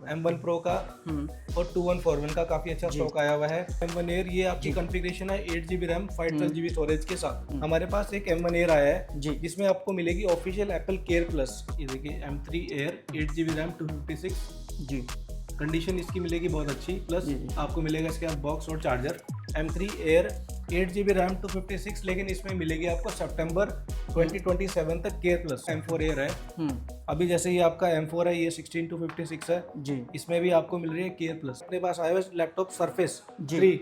M1 Pro का और 2141 का काफ़ी अच्छा स्टॉक आया हुआ है। M1 Air ये आपकी कॉन्फ़िगरेशन है 8GB रैम 512GB स्टोरेज के साथ। हमारे पास एक M1 Air आया है जिसमें आपको मिलेगी ऑफिशियल एप्पल केयर प्लस। ये देखिए M3 Air 8GB रैम 256 जी, कंडीशन इसकी मिलेगी बहुत अच्छी। प्लस आपको मिलेगा इसके बाद बॉक्स और charger. M3 Air 8GB RAM 256, लेकिन इसमें मिलेगी आपको सितंबर 2027 तक केयर प्लस। M4 Air है अभी, जैसे ही आपका M4 है ये 16/256 है जी, इसमें भी आपको मिल रही है केयर प्लस। अपने पास आया हुआ लैपटॉप सरफेस 3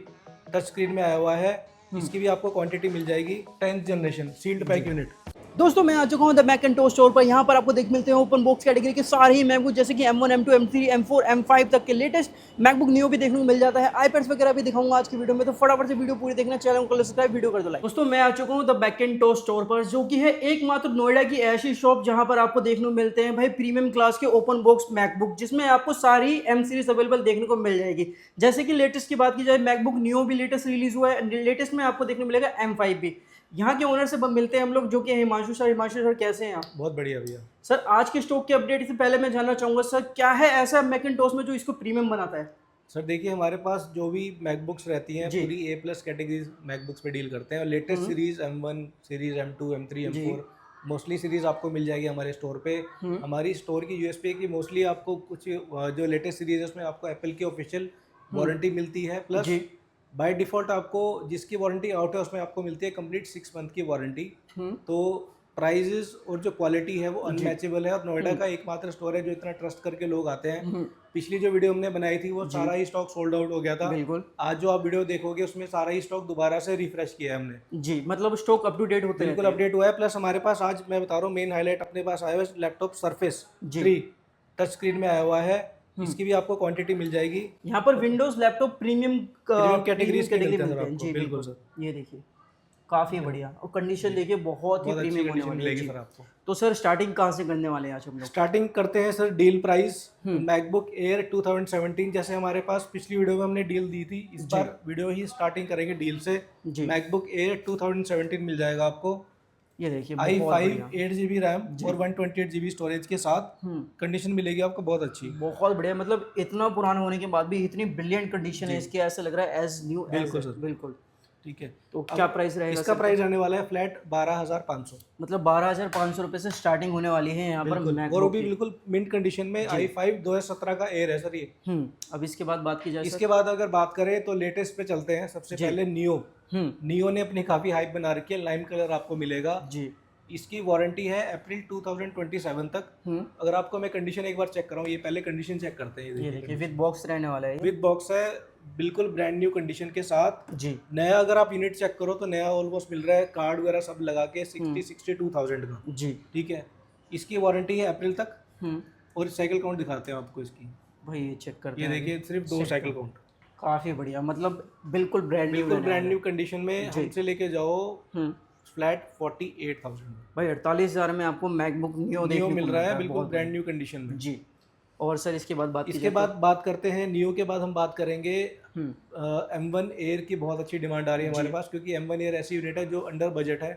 टच स्क्रीन में आया हुआ है, इसकी भी आपको क्वांटिटी मिल जाएगी 10th generation sealed pack unit. दोस्तों मैं आ चुका हूँ द मैकिंटोश स्टोर पर। यहाँ पर आपको देख मिलते हैं ओपन बॉक्स कैटेगरी के सारे ही मैकबुक, जैसे कि M1, M2, M3, M4, M5 तक के लेटेस्ट मैकबुक नियो भी देखने को मिल जाता है। आईपैड्स वगैरह भी दिखाऊंगा आज की वीडियो में, तो फटाफट से वीडियो पूरी देखना, चैनल को सब्सक्राइब, वीडियो कर दो लाइक। दोस्तों मैं आ चुका हूँ द मैकिंटोश स्टोर पर, जो कि है एकमात्र नोएडा की ऐसी शॉप जहाँ पर आपको देखने को मिलते हैं भाई प्रीमियम क्लास के ओपन बॉक्स मैकबुक, जिसमें आपको सारी M सीरीज अवेलेबल देखने को मिल जाएगी। जैसे कि लेटेस्ट की बात की जाए, मैकबुक नियो भी लेटेस्ट रिलीज हुआ है, लेटेस्ट में आपको देखने को मिलेगा M5 भी। यहाँ के ओनर से मिलते हैं हम लोग, जो कि हिमांशु सर। हिमांशु सर कैसे हैं आप? बहुत बढ़िया भैया। सर आज के स्टॉक के अपडेट से पहले मैं जानना चाहूंगा सर, क्या है ऐसा मैकिंटोश में जो इसको प्रीमियम बनाता है? सर देखिए, हमारे पास जो भी मैकबुक्स रहती हैं पूरी A+ कैटेगरीज मैकबुक्स पे डील करते हैं, और latest series M1 series, M2, M3, M4 mostly series आपको मिल जाएगी हमारे स्टोर पे। हमारी स्टोर की यूएसपी है कि मोस्टली आपको कुछ जो लेटेस्ट सीरीज है उसमें आपको एप्पल की ऑफिशियल वारंटी मिलती है, प्लस बाय डिफॉल्ट आपको जिसकी वारंटी आउट है उसमें आपको मिलती है कंप्लीट 6 मंथ की वारंटी। तो प्राइजेस और जो क्वालिटी है वो अनमैचेबल है, और नोएडा का एकमात्र स्टोर है जो इतना ट्रस्ट करके लोग आते हैं। पिछली जो वीडियो हमने बनाई थी वो सारा ही स्टॉक सोल्ड आउट हो गया था। बिल्कुल। आज जो आप वीडियो देखोगे उसमें सारा ही स्टॉक दोबारा से रिफ्रेश किया है हमने जी, मतलब स्टॉक अप टू डेट होते हैं। बिल्कुल अपडेट हुआ है। प्लस हमारे पास आज मैं बता रहा हूँ मेन हाईलाइट, अपने पास आया हुआ लैपटॉप सरफेस 3 टच स्क्रीन में आया हुआ है, इसकी भी आपको क्वांटिटी मिल जाएगी। यहाँ पर विंडोज लैपटॉप प्रीमियम कैटेगरीज के मिलते हैं जी बिल्कुल सर। ये देखिए काफी बढ़िया, और कंडीशन देखिए बहुत ही प्रीमियम होने वाली है सर आपको। तो सर स्टार्टिंग कहाँ से करने वाले हैं आज हम लोग? स्टार्टिंग करते हैं sir deal price MacBook air 2017। जैसे हमारे पास पिछली वीडियो में हमने डील दी थी, इस बार वीडियो ही स्टार्टिंग करेंगे डील से। मैकबुक एयर 2017 मिल जाएगा आपको। ये देखिए i5 8GB रैम और 128GB स्टोरेज के साथ कंडीशन मिलेगी आपको बहुत अच्छी। बहुत बढ़िया, मतलब इतना पुराना होने के बाद भी इतनी ब्रिलियंट कंडीशन है इसकी, ऐसा लग रहा है एज न्यू। बिल्कुल सर, बिल्कुल। ठीक है। तो क्या प्राइस रहेगा इसका? प्राइस रहने वाला है फ्लैट 12,500, मतलब 12,500 रुपए से स्टार्टिंग होने वाली है यहाँ पर। और वो भी बिल्कुल मिंट कंडीशन में। i5 2017 का एयर है सर ये। अब इसके बाद बात की जाए, इसके बाद अगर बात करें तो लेटेस्ट पे चलते हैं। सबसे पहले नियो ने अपनी काफी हाइप बना रखी है। लाइम कलर आपको मिलेगा जी। इसकी वारंटी है अप्रैल 2027 तक। अगर आपको मैं कंडीशन एक बार चेक कराऊं, ये पहले कंडीशन चेक करते हैं। ये देखिए विद बॉक्स रहने वाला है, विद बॉक्स है, बिल्कुल ब्रांड न्यू कंडीशन के साथ जी। नया अगर आप यूनिट चेक करो तो नया ऑलमोस्ट मिल रहा है, कार्ड वगैरह सब लगा के 62,000 का जी, ठीक है। इसकी वारंटी है अप्रैल तक। और साइकिल काउंट दिखाते हैं आपको इसकी, भाई ये चेक करते हैं। ये देखिए सिर्फ 2 साइकिल काउंट, काफी बढ़िया, मतलब बिल्कुल ब्रांड न्यू कंडीशन में हमसे लेके जाओ फ्लैट 48,000। भाई 48,000 में आपको मैकबुक नियो मिल रहा है, बिल्कुल ब्रांड न्यू कंडीशन में जी। और सर इसके बाद बात करते हैं नियो के बाद हम बात करेंगे M1 एयर की। बहुत अच्छी डिमांड आ रही है हमारे पास, क्योंकि M1 एयर ऐसी यूनिट है जो अंडर बजट है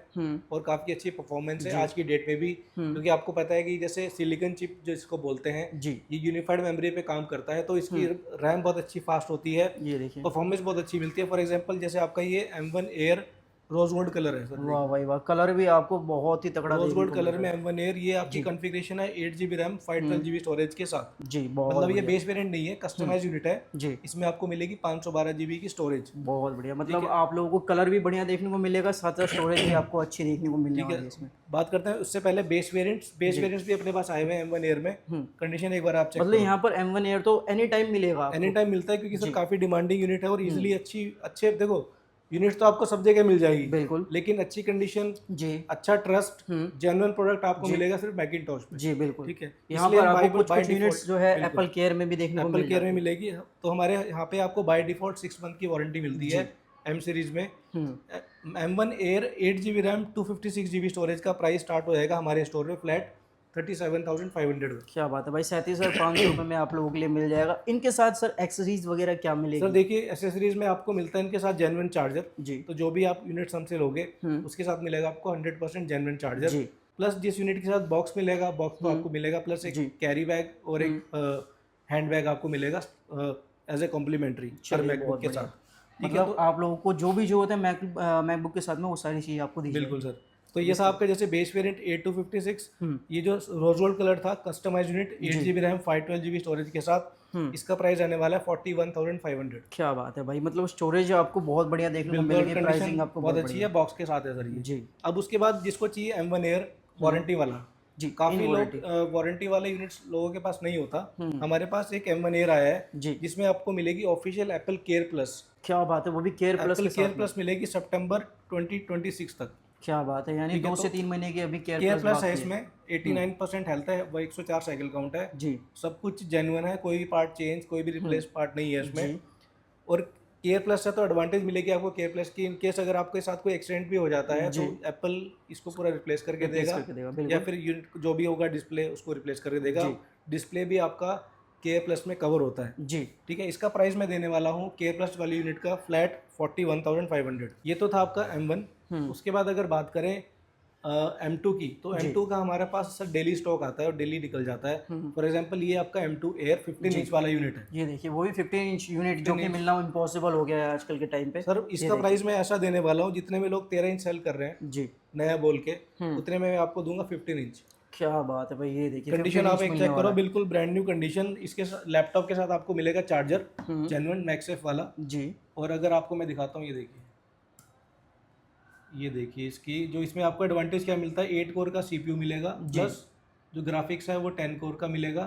और काफी अच्छी परफॉर्मेंस है आज की डेट में भी। क्योंकि आपको पता है कि जैसे सिलिकॉन चिप जो इसको बोलते हैं जी, ये यूनिफाइड मेमोरी पे काम करता है, तो इसकी रैम बहुत अच्छी फास्ट होती है, परफॉर्मेंस बहुत अच्छी मिलती है। फॉर एग्जाम्पल जैसे आपका ये M1 air rose gold colour है सर। वाह भाई वाह, कलर भी आपको बहुत ही तगड़ा रोज गोल्ड कलर में M1 एयर। ये आपकी कॉन्फ़िगरेशन है 8GB रैम 512GB स्टोरेज के साथ जी। मतलब ये बेस वेरिएंट नहीं है, कस्टमाइज यूनिट है जी। इसमें आपको मिलेगी 512GB की स्टोरेज। बहुत बढ़िया, मतलब आप लोगों को कलर भी बढ़िया देखने को मिलेगा, साथ साथ स्टोरेज भी आपको अच्छी देखने को मिलेगी इसमें। बात करते हैं उससे पहले बेस वेरिएंट्स भी अपने पास आए हुए हैं M1 एयर में। कंडीशन एक बार आप चेक, मतलब यहाँ पर M1 एयर तो एनी टाइम मिलेगा, एनी टाइम मिलता है, क्योंकि सर काफी डिमांडिंग यूनिट है और इजिली अच्छे देखो यूनिट तो आपको सब जगह मिल जाएगी बिल्कुल, लेकिन अच्छी कंडीशन जी, अच्छा ट्रस्ट, जेन्युइन प्रोडक्ट आपको मिलेगा सिर्फ मैकिंटोश पे जी बिल्कुल, ठीक है। यहाँ पर आपको कुछ यूनिट्स जो है एप्पल केयर में भी देखने को एप्पल केयर में मिलेगी। तो हमारे यहाँ पे आपको बाय डिफॉल्ट 6 मंथ की वारंटी मिलती है M सीरीज में। M1 air 8GB RAM 256GB storage का प्राइस स्टार्ट हो जाएगा हमारे स्टोर में फ्लैट 37,500। क्या बात है भाई, 37,500 रुपये में आप लोगों के लिए मिल जाएगा। इनके साथ सर एक्सेसरीज वगैरह क्या मिलेगी? सर देखिए एसेसरीज में आपको मिलता है इनके साथ जेन्युइन चार्जर जी। तो जो भी आप यूनिट हमसे लोगे उसके साथ मिलेगा आपको 100% जेन्युइन चार्जर जी। प्लस जिस यूनिट के साथ बॉक्स मिलेगा, बॉक्स तो आपको मिलेगा, प्लस एक कैरी बैग और एक हैंडबैग आपको मिलेगा एज ए कॉम्प्लीमेंट्री हर चलिए, मैकबुक बहुत के बढ़िया। साथ। ठीक है, मतलब तो आप लोगों को जो भी जो होता है मैकबुक के साथ में वो सारी चीज़ें आपको दी बिल्कुल जाएगी। सर। तो ये था आपका जैसे बेस वेरिएंट 8256, ये जो रोज गोल्ड कलर था customise unit 8 GB RAM 512 GB storage के साथ, इसका प्राइस आने वाला है 41,500। क्या बात है भाई, मतलब स्टोरेज आपको बहुत बढ़िया देखने को बिल्कुल, मिलेगी, प्राइसिंग कंडीशन आपको बहुत बहुत अच्छी बढ़िया। है, बॉक्स के साथ है सर ये। जी अब उसके बाद जिसको चाहिए M1 एयर वारंटी वाला, जी, काफी इन लोग वारंटी। वारंटी वाले यूनिट्स लोगों के पास नहीं होता। हमारे पास एक M1 एयर आया है जी, जिसमें आपको मिलेगी ऑफिशियल एप्पल केयर प्लस। क्या बात है, वो भी केयर प्लस एप्पल के केयर साथ में। प्लस मिलेगी सितंबर 2026 तक। क्या बात है, यानी ठीक है, 2 तो से 3 महीने की अभी केयर केयर प्लस प्लस है, बाकी है। इसमें 89% हेल्थ है, वो 104 साइकिल काउंट है, जी सब कुछ जेन्युइन है, कोई भी पार्ट चेंज, कोई भी रिप्लेस पार्ट नहीं है इसमें। जी और केयर प्लस से तो एडवांटेज मिलेगी आपको केयर प्लस की, इन केस अगर आपके साथ कोई एक्सीडेंट भी हो जाता है जी, तो एप्पल इसको पूरा रिप्लेस करके रिप्लेस देगा, करके देगा, या बिल्कुल। फिर यूनिट जो भी होगा डिस्प्ले उसको रिप्लेस करके देगा। जी डिस्प्ले भी आपका केयर प्लस में कवर होता है। जी ठीक है, इसका प्राइस मैं देने वाला हूँ केयर प्लस वाली यूनिट का फ्लैट 41,500। ये तो था आपका M1। उसके बाद अगर बात करें M2 की, तो M2 का हमारे पास सर डेली स्टॉक आता है और डेली निकल जाता है। फॉर एग्जांपल ये आपका M2 एयर 15 इंच वाला यूनिट है। ये देखिए, वो भी 15 इंच यूनिट जो कि मिलना इम्पॉसिबल हो गया है आजकल के टाइम पे। सर इसका प्राइस मैं ऐसा देने वाला हूँ, जितने में लोग 13 इंच सेल कर रहे हैं जी, नया बोल के, उतने में मैं आपको दूंगा 15 इंच। क्या बात है भाई, ये देखिए कंडीशन 15 आप इंच एक मिलने चेक करो, वाला है। बिल्कुल ब्रांड न्यू कंडीशन। इसके लैपटॉप के साथ आपको मिलेगा चार्जर जेन्युइन मैक्सेफ वाला। जी और अगर आपको मैं दिखाता हूँ, ये देखिए इसकी जो इसमें आपको एडवांटेज क्या मिलता है, 8 कोर का CPU मिलेगा, प्लस जो ग्राफिक्स है वो 10 कोर का मिलेगा।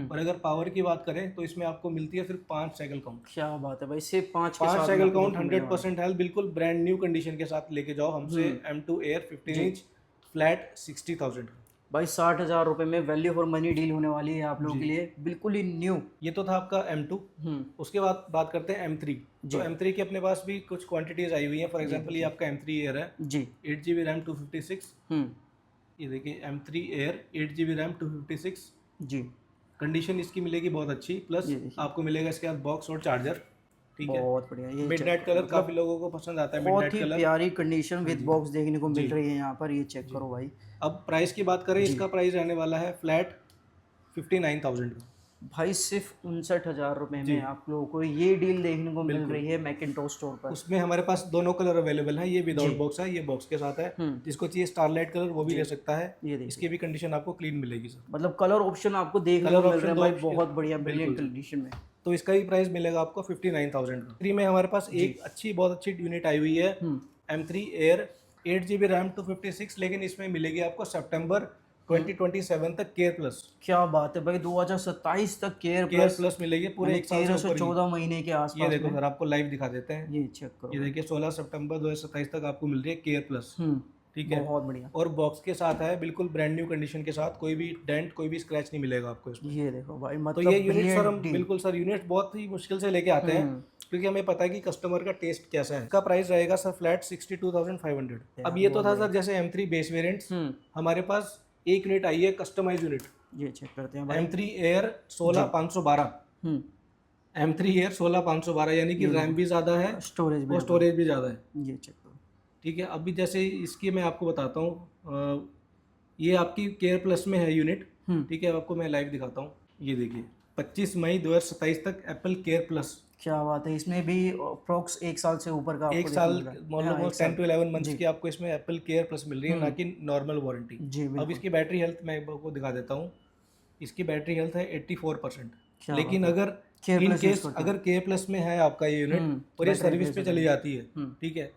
और अगर पावर की बात करें तो इसमें आपको मिलती है सिर्फ 5 साइकिल काउंट। क्या बात है भाई, सिर्फ 5 के 5 साथ साइकिल में काउंट, आपको देखने को 100% हेल्थ, बिल्कुल ब्रांड न्यू कंडीशन के साथ लेके जाओ हमसे M2 एयर 15 इंच फ्लैट 60,000। भाई 60,000 रुपये में वैल्यू फॉर मनी डील होने वाली है आप लोगों के लिए, बिल्कुल ही न्यू। ये तो था आपका M2। उसके बाद बात करते हैं M3। तो M3 की अपने पास भी कुछ क्वांटिटीज आई हुई हैं। फॉर एग्जांपल ये आपका M3 एयर है जी 8 GB रैम 256। ये देखिए M3 एयर 8 GB रैम 256। जी, कंडीशन इसकी मिलेगी बहुत अच्छी, प्लस आपको मिलेगा इसके बाद बॉक्स और चार्जर। ठीक है, बहुत बढ़िया। ये मिडनाइट कलर काफी लोगों को पसंद आता है, बहुत मिडनाइट ही कलर। प्यारी कंडीशन विद बॉक्स देखने को मिल रही है यहाँ पर, ये चेक करो भाई। अब प्राइस की बात करें, इसका प्राइस रहने वाला है फ्लैट 59,000 का। भाई सिर्फ 59,000 रुपये में आप लोगों को ये डील देखने को मिल रही है मैकिंटॉश स्टोर पर। उसमें हमारे पास दोनों कलर अवेलेबल है, ये विदाउट बॉक्स है, ये बॉक्स के साथ है। जिसको चाहिए स्टारलाइट कलर वो भी ले सकता है। ये देखिए, इसकी भी कंडीशन आपको क्लीन मिलेगी सर। मतलब कलर ऑप्शन आपको देखने को मिल रहे हैं भाई, बहुत बढ़िया ब्रिलियंट कंडीशन में। तो इसका ही प्राइस मिलेगा आपको 59,000 का। M3 में हमारे पास एक अच्छी बहुत अच्छी यूनिट आई हुई है M3 एयर 8 GB रैम 256, लेकिन इसमें मिलेगी आपको सितंबर 2027 तक केयर प्लस। क्या बात है भाई, 2027 तक केयर प्लस मिलेगी पूरे एक साल से 13 से 14 महीने के आसपास। ये देखो सर, आपको लाइव दिखा देते हैं, ये चेक करो, ये देखिए 16 सितंबर 2027 तक आपको मिल रही है केयर प्लस। ठीक है, बहुत बढ़िया। और बॉक्स के साथ है, बिल्कुल ब्रांड न्यू कंडीशन के साथ, कोई भी डेंट कोई भी स्क्रैच नहीं मिलेगा आपको इसमें। ये देखो भाई, तो मतलब ये यूनिट सर हम बिल्कुल सर यूनिट बहुत ही मुश्किल से लेके आते हैं, क्योंकि हमें पता है कि कस्टमर का टेस्ट कैसा है। इसका प्राइस रहेगा सर फ्लैट 62,500। अब ये तो था सर जैसे M3 बेस वेरिएंट्स। हमारे पास एक यूनिट आई है कस्टमाइज यूनिट, ये चेक करते हैं भाई। M3 air 16512। M3 एयर 16512, यानी कि रैम भी ज़्यादा है, स्टोरेज भी ज़्यादा है। ये चेक करो, ठीक है, अभी जैसे इसकी मैं आपको बताता हूँ, ये आपकी केयर प्लस में है यूनिट। ठीक है, आपको मैं लाइव दिखाता हूँ। ये देखिए 25 मई 2027 तक एप्पल केयर प्लस। क्या बात है, इसमें भी अप्रोक्स 1 साल से ऊपर का एक साल मतलब 10 to 11 मंथ्स की आपको इसमें एप्पल केयर प्लस मिल रही है, ना कि नॉर्मल वारंटी। अब इसकी बैटरी हेल्थ मैं आपको दिखा देता हूँ। इसकी बैटरी हेल्थ है 84%। लेकिन अगर इन केस अगर केयर प्लस में है आपका ये यूनिट और ये सर्विस पे चली जाती है, ठीक है,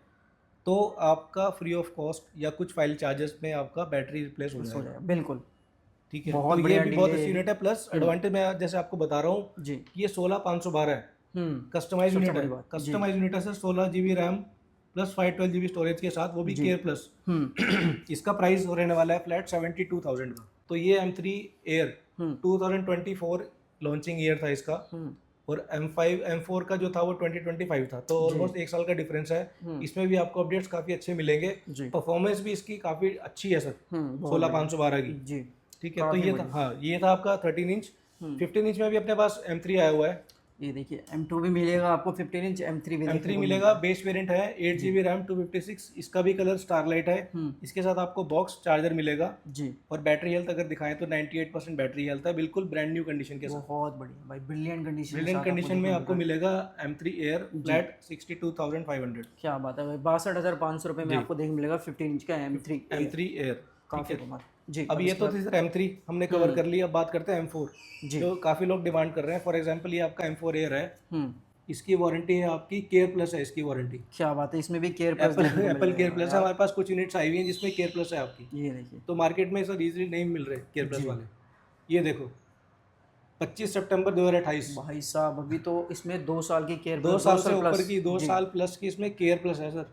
तो आपका फ्री ऑफ कॉस्ट या कुछ फाइल चार्जेस में आपका बैटरी रिप्लेस हो जाएगा। बिल्कुल, ठीक है, तो ये भी बहुत अच्छी यूनिट है। प्लस एडवांटेज मैं जैसे आपको बता रहा हूँ जी, ये 16512 है, कस्टमाइज यूनिट है। कस्टमाइज यूनिट है sir, 16 GB RAM plus 512 GB storage के साथ, वो भी केयर प्लस। इसका प्राइस रहने वाला है फ्लैट 72,000 का। तो ये M3 एयर 2024 लॉन्चिंग ईयर था इसका, और M4 का जो था वो 2025 था, तो ऑलमोस्ट एक साल का डिफरेंस है। इसमें भी आपको अपडेट्स काफी अच्छे मिलेंगे, परफॉर्मेंस भी इसकी काफी अच्छी है सर 16512 की जी। ठीक है, तो ये था, हाँ ये था आपका 13 इंच। 15 इंच में भी अपने पास M3 आया हुआ है, ये देखिए M2 भी मिलेगा आपको 15 इंच, M3 भी M3 मिलेगा, बेस वेरिएंट है, 8 GB रैम 256, इसका भी कलर स्टारलाइट है। इसके साथ आपको बॉक्स चार्जर मिलेगा जी। और बैटरी हेल्थ अगर दिखाएं तो 98% बैटरी हेल्थ है, बिल्कुल ब्रांड न्यू कंडीशन के साथ। बहुत बढ़िया भाई, ब्रिलियंट कंडीशन ब्रिलियंट कंडीशन में आपको मिलेगा M3 एयर फ्लैट 62,500। क्या बात है भाई, 62,500 रुपये में आपको देखने मिलेगा 15 इंच का M3 एयर। काफी कमाल जी। अब ये तो थी सर M3 हमने कवर कर लिया। अब बात करते हैं M4 जो काफी लोग डिमांड कर रहे हैं। फॉर एग्जांपल ये आपका M4 एयर है, इसकी वारंटी है आपकी केयर प्लस है। इसकी वारंटी क्या बात है, इसमें भी care plus Apple care plus है। हमारे पास कुछ यूनिट्स आई हुई हैं जिसमें केयर प्लस है आपकी। ये देखिए, तो मार्केट में सर इजीली नहीं मिल रहे केयर प्लस वाले। ये देखो 25 सितंबर 2028 भाई साहब, अभी तो इसमें 2 साल की केयर 2 साल से ऊपर की 2 साल प्लस की इसमें केयर प्लस है सर।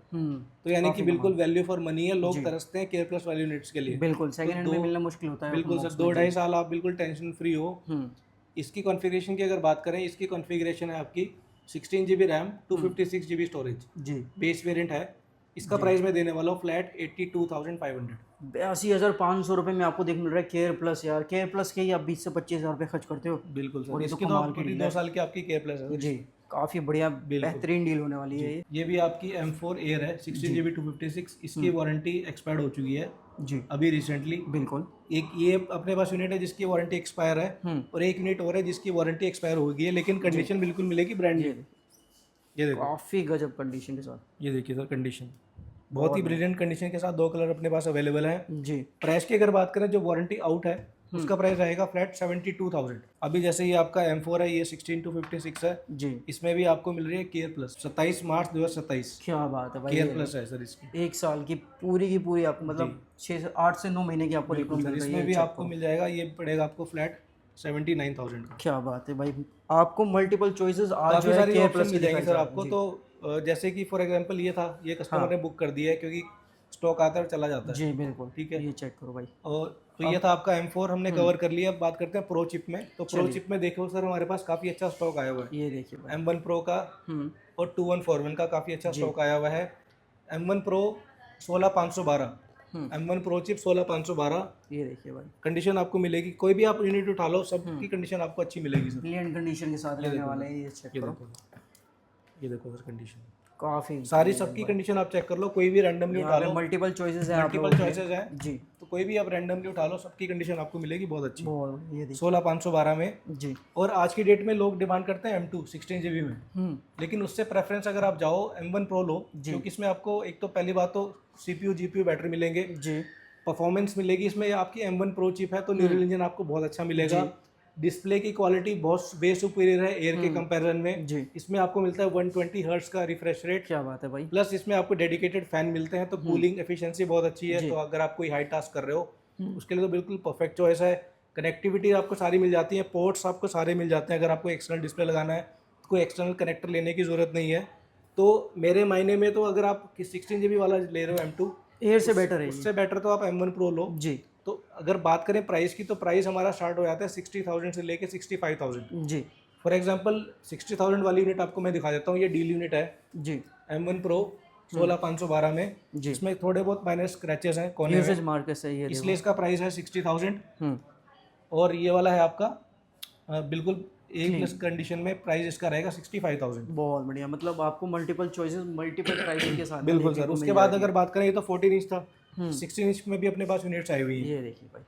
तो यानी कि बिल्कुल वैल्यू फॉर मनी है। लोग तरसते हैं केयर प्लस वाले यूनिट्स के लिए। बिल्कुल सेकंड हैंड में मिलना मुश्किल होता है। बिल्कुल सर, 2-2.5 साल आप बिल्कुल टेंशन फ्री हो। इसकी कॉन्फ़िगरेशन की अगर बात करें, इसकी कॉन्फ़िगरेशन है आपकी 16 GB रैम 256 GB स्टोरेज जी। बेस वेरिएंट है। इसका प्राइस मैं देने वाला हूँ फ्लैट 82,500। 82,500 रुपये में आपको देखने मिल रहा है केयर प्लस। यार केयर प्लस के ही आप 20 से 25,000 रुपये खर्च करते हो। बिल्कुल सर, और ये तो इसकी कमाल तो की डील 2 साल की आपकी केयर प्लस है जी। काफ़ी बढ़िया बेहतरीन डील होने वाली है ये भी आपकी M4 एयर है 16 GB 256। इसकी वारंटी एक्सपायर्ड हो चुकी है जी अभी रिसेंटली। बिल्कुल। एक ये अपने पास यूनिट है जिसकी वारंटी एक्सपायर है और एक यूनिट और है जिसकी वारंटी एक्सपायर हो गई है, लेकिन कंडीशन बिल्कुल मिलेगी ब्रांड न्यू। ये देखो काफ़ी गजब कंडीशन के साथ। ये देखिए सर, कंडीशन बहुत ही ब्रिलियंट कंडीशन के साथ। 2 कलर अपने पास अवेलेबल है जी। प्राइस की अगर बात करें, जो वारंटी आउट है उसका प्राइस रहेगा फ्लैट 72,000। अभी जैसे ये आपका M4 है, ये 16 to 56 है जी। इसमें भी आपको मिल रही है केयर प्लस 27 मार्च 2027। क्या बात है भाई, केयर प्लस है सर इसकी। 1 साल की पूरी आपको मतलब 8 से 9 महीने की आपको देखने को मिल रही है। इसमें भी आपको मिल जाएगा, ये पड़ेगा आपको फ्लैट 79,000 का। क्या बात है भाई, आपको मल्टीपल चॉइसेस आज काफी जो है सारी केयर ऑप्शन प्लस मिल की जाएंगे दिखाई सर जा आपको। रही है। तो जैसे कि फॉर एग्जांपल ये था, ये कस्टमर ने बुक कर दिया है क्योंकि स्टॉक आता है और चला जाता है। जी बिल्कुल, ठीक है, ये चेक करो भाई। और तो ये था आपका M4 हमने कवर कर लिया। अब बात करते हैं प्रो चिप में। तो प्रो चिप में देखो सर, हमारे पास काफी अच्छा स्टॉक आया हुआ है। ये देखिए भाई, M1 Pro का और 2141 का काफी अच्छा स्टॉक आया हुआ है। M1 Pro 16512, M1 Pro chip 16512 ये देखिए भाई, कंडीशन आपको मिलेगी। कोई भी आप यूनिट उठा लो, सबकी कंडीशन आपको अच्छी मिलेगी सर। ब्रिलियंट कंडीशन के साथ रहने वाले हैं। ये चेक करो, ये देखो सर कंडीशन काफी सारी सबकी कंडीशन आप चेक कर लो। कोई भी रैंडमली उठा लो, मल्टीपल चॉइसेस है, मल्टीपल चॉइसेस हैं जी। तो कोई भी आप रैंडमली उठा लो, सबकी कंडीशन आपको मिलेगी बहुत अच्छी। ये देखिए 16512 में जी। और आज की डेट में लोग डिमांड करते हैं M2 16 GB में, लेकिन उससे प्रेफरेंस अगर आप जाओ M1 Pro लो, क्योंकि इसमें आपको एक तो पहली बात तो CPU GPU बैटरी मिलेंगे जी, परफॉर्मेंस मिलेगी। इसमें आपकी M1 Pro चिप है तो न्यूरल इंजन आपको बहुत अच्छा मिलेगा। डिस्प्ले की क्वालिटी बहुत वे सुपीरियर है एयर के कंपैरिजन में जी। इसमें आपको मिलता है 120 हर्ट्ज का रिफ्रेश रेट। क्या बात है भाई, प्लस इसमें आपको डेडिकेटेड फैन मिलते हैं तो कूलिंग एफिशिएंसी बहुत अच्छी है। तो अगर आप कोई हाई टास्क कर रहे हो उसके लिए तो बिल्कुल परफेक्ट चॉइस है। कनेक्टिविटी आपको सारी मिल जाती है, पोर्ट्स आपको सारे मिल जाते हैं। अगर आपको एक्सटर्नल डिस्प्ले लगाना है तो कोई एक्सटर्नल कनेक्टर लेने की ज़रूरत नहीं है। तो मेरे मायने में तो अगर आप 16 GB वाला ले रहे हो M2 एयर से बेटर है, उससे बेटर तो आप M1 Pro लो जी। तो अगर बात करें प्राइस की, तो प्राइस हमारा स्टार्ट हो जाता है 60,000 से लेके 65,000 जी। फॉर एग्जांपल 60,000 वाली यूनिट आपको मैं दिखा देता हूँ। ये डील यूनिट है जी, M1 Pro 16512 में जी। इसमें थोड़े बहुत माइनर स्क्रैचेस हैं कोने में, यूसेज मार्केट से ये इसलिए इसका प्राइस है 60,000। और ये वाला है आपका बिल्कुल एक प्लस कंडीशन में प्राइस इसका रहेगा 65,000। बहुत बढ़िया, मतलब आपको मल्टीपल चॉइसेस मल्टीपल प्राइसिंग के साथ बिल्कुल सर। उसके बाद अगर बात करें, ये तो 14 इंच था, 16 इंच में भी अपने पास यूनिट्स आई हुई है। ये देखिए भाई,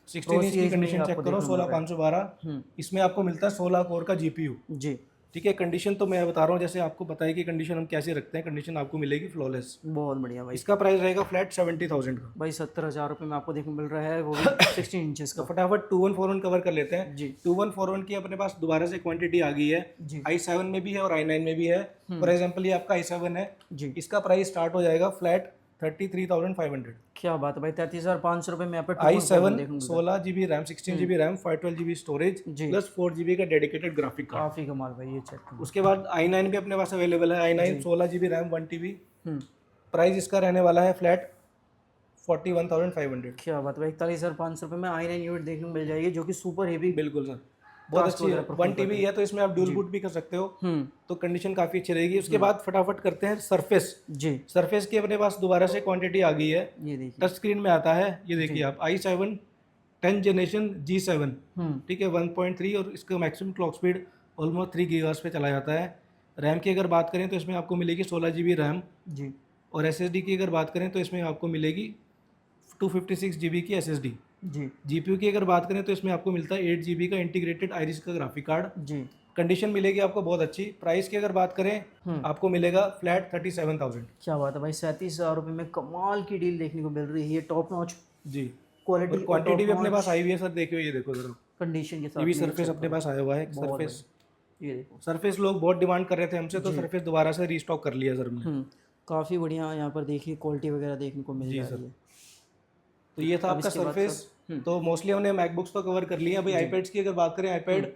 16 इंच की कंडीशन चेक करो 16512। इसमें आपको मिलता है 16 कोर का GPU। जी। ठीक है, कंडीशन तो मैं बता रहा हूँ जैसे आपको बताया कि कंडीशन हम कैसे रखते हैं, कंडीशन आपको मिलेगी फ्लॉलेस। बहुत बढ़िया भाई, इसका प्राइस रहेगा फ्लैट 70,000 का। भाई 70,000 रुपये में आपको देखने को मिल रहा है, वो भी 16 इंचेस का। तो फटाफट 2141 कवर कर लेते हैं जी। 2141 की अपने पास दोबारा से क्वांटिटी आ गई है जी। i7 में भी है और i9 में भी है। फॉर एग्जांपल ये आपका i7 है जी। इसका प्राइस स्टार्ट हो जाएगा फ्लैट 33,500। क्या बात है भाई, 33,500 रुपये में आप i7 16 GB RAM 16 GB RAM 512 GB storage जी। प्लस 4 GB का डेडिकेटेड ग्राफिक कार्ड। काफ़ी कमाल भाई, ये चेक करो। उसके बाद i9 भी अपने पास अवेलेबल है। i9 16 GB RAM 1 TB price इसका रहने वाला है फ्लैट 41,500। क्या बात है भाई, 41,500 रुपये में i9 यूनिट देखने को मिल जाएगी, जो कि सुपर हेवी। बिल्कुल सर, बहुत अच्छी है। 1 TB है तो इसमें आप ड्यूल बूट भी कर सकते हो, तो कंडीशन काफ़ी अच्छी रहेगी। उसके बाद फटाफट करते हैं सरफेस। जी। सरफेस की अपने पास दोबारा से क्वांटिटी आ गई है। ये देखिए, टच स्क्रीन में आता है, ये देखिए आप i7 10 जनरेशन G7। ठीक है, 1.3 और इसका maximum clock speed almost 3 gigahertz पे चला जाता है। रैम की अगर बात करें तो इसमें आपको मिलेगी 16 GB रैम, जी और SSD की अगर बात करें तो इसमें आपको मिलेगी 256 GB की SSD। जी GPU की अगर बात करें तो इसमें आपको मिलता है 8 GB का इंटीग्रेटेड आइरिस का ग्राफिक कार्ड। जी। कंडीशन मिलेगी आपको बहुत अच्छी। प्राइस की अगर बात करें आपको मिलेगा फ्लैट 37,000। क्या बात है भाई, 37,000 रुपये में कमाल की डील देखने को मिल रही है, टॉप नॉच जी, क्वालिटी और क्वांटिटी भी अपने पास आई हुई है सर, देखिए ये देखो जरा, कंडीशन के साथ। ये भी नहीं सरफेस चलता अपने पास आया हुआ है। बहुत सरफेस बढ़िया। ये देखो सरफेस लोग बहुत डिमांड कर रहे थे हमसे, तो सरफेस दोबारा से रीस्टॉक कर लिया सर हमने। काफ़ी बढ़िया यहाँ पर देखिए क्वालिटी वगैरह देखने को मिल जी जा सर। रही है। तो ये था अब आपका इसके बाद सरफेस। सर, तो मोस्टली हमने मैकबुक्स तो कवर कर लिए। अभी आईपैड्स की अगर बात करें, iPad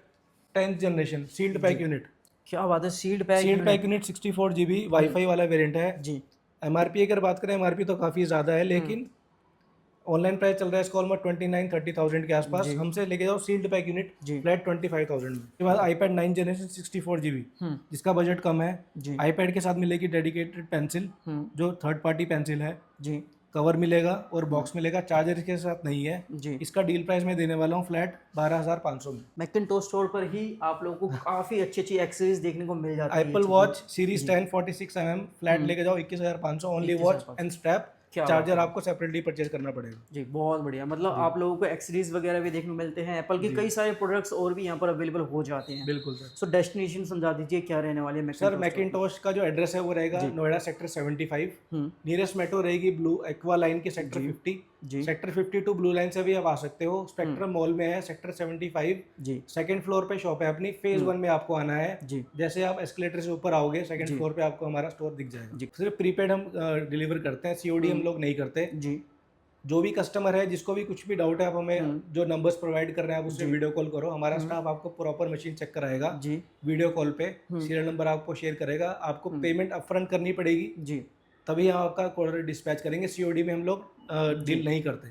10th generation sealed pack unit. क्या बात है, sealed pack. Sealed pack unit 64 GB Wi-Fi वाला वेरिएंट है जी MRP अगर बात करें, MRP तो काफ़ी ज़्यादा है, लेकिन ऑनलाइन प्राइस चल रहा है इसका ऑलमोस्ट 29-30,000 के आसपास। हमसे लेके जाओ सील्ड पैक यूनिट जी फ्लैट 25,000 में। उसके बाद iPad 9 जनरेशन 64 GB, जिसका बजट कम है। जी iPad के साथ मिलेगी डेडिकेटेड पेंसिल, जो थर्ड पार्टी पेंसिल है। जी कवर मिलेगा और बॉक्स मिलेगा, चार्जर के साथ नहीं है। जी। इसका डील प्राइस मैं देने वाला हूँ फ्लैट 12,500 में। मैकिंटोश स्टोर पर ही आप लोगों को काफ़ी अच्छी अच्छी एक्सेसरीज देखने को मिल जाती है। Apple watch series 10 46 mm flat लेके जाओ 21,500 only. Watch and strap, charger आपको सेपरेटली परचेज करना पड़ेगा। जी बहुत बढ़िया। मतलब आप लोगों को एक्सेसरीज वगैरह भी देखने को मिलते हैं। एप्पल के कई सारे प्रोडक्ट्स और भी यहाँ पर अवेलेबल हो जाते हैं। बिल्कुल सर। सो डेस्टिनेशन समझा दीजिए क्या रहने वाली है सर मैकिंटोश का जो एड्रेस है वो रहेगा नोएडा सेक्टर 75। नियरेस्ट मेट्रो रहेगी ब्लू एक्वा लाइन के सेक्टर 50। जी सेक्टर 52 ब्लू लाइन से भी आप आ सकते हो। स्पेक्ट्रम मॉल में है सेक्टर 75। जी सेकंड फ्लोर पे शॉप है अपनी। फेज 1 में आपको आना है। जी जैसे आप एस्केलेटर से ऊपर आओगे, सेकंड फ्लोर पे आपको हमारा स्टोर दिख जाएगा। सिर्फ प्रीपेड हम डिलीवर करते हैं, COD हम लोग नहीं करते। जी। जो भी कस्टमर है, जिसको भी कुछ भी डाउट है, आप हमें जो नंबर्स प्रोवाइड कर रहे हैं आप उससे वीडियो कॉल करो। हमारा स्टाफ आपको प्रॉपर मशीन चेक कराएगा जी वीडियो कॉल पे। सीरियल नंबर आपको शेयर करेगा। आपको पेमेंट अपफ्रंट करनी पड़ेगी, जी तभी हम आपका ऑर्डर डिस्पैच करेंगे। COD में हम लोग डील नहीं करते।